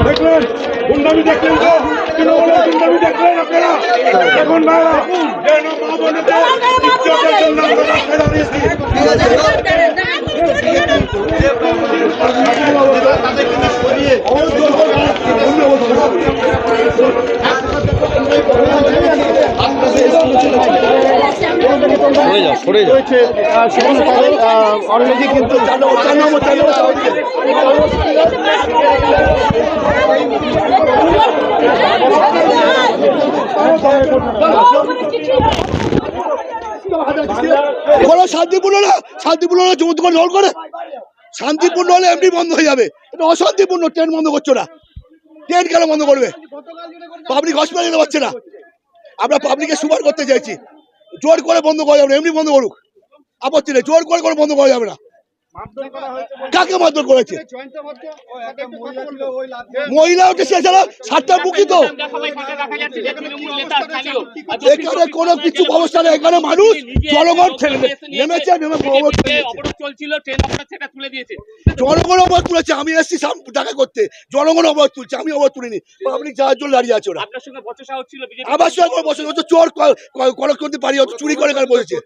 দেখলেন গুন্ডামি, দেখলেন তো তৃণমূলের গুন্ডামি দেখলেন আপনারা। এখন না মা বোনেদের ইজ্জতের জন্য আমরা রাস্তায় দাঁড়িয়েছি। অলরেডি কিন্তু শান্তিপূর্ণ না, শান্তিপূর্ণ না যমুনা জল করে শান্তিপূর্ণ হলে এমনি বন্ধ হয়ে যাবে। এটা অশান্তিপূর্ণ। ট্রেন বন্ধ করছো না, ট্রেন কেন বন্ধ করবে? পাবলিক হসপিটাল যেতে পারছে না। আমরা পাবলিকে সুপার করতে চাইছি, জোর করে বন্ধ করা যাবে না। এমনি বন্ধ করুক, আপত্তি নেই। জোর করে বন্ধ করা যাবে না। কাকে মারধর করেছে? মহিলা উঠে সে ছাড়া 7টা বুকি তো এখানে কোনো কিছু ব্যবস্থা নেই। এখানে মানুষ জনগণ নেমেছে, জনগণ অবরোধ তুলেছে। আমি এসছি দেখা করতে, জনগণ অবরোধ তুলছে, আমি অবরোধ তুলিনি। পাবলিক যাওয়ার জন্য দাঁড়িয়ে আছে ওরা। আমার সঙ্গে বসে চোর কলকন্তি পারি চুরি করে বসেছে।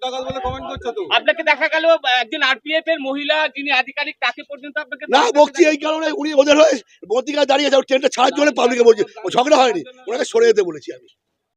আপনাকে দেখা গেল একজন আরপিএফ এর মহিলা যিনি আধিকারিক, তাকে পর্যন্ত আপনাকে না বকছি এই কারণে উনি ওদের হয়ে বন্দিকায় দাঁড়িয়ে আছে। ট্রেনটা ছাড়ার জন্য পাবলিকে বলছে, ঝগড়া হয়নি, ওনাকে সরে যেতে বলেছি আমি।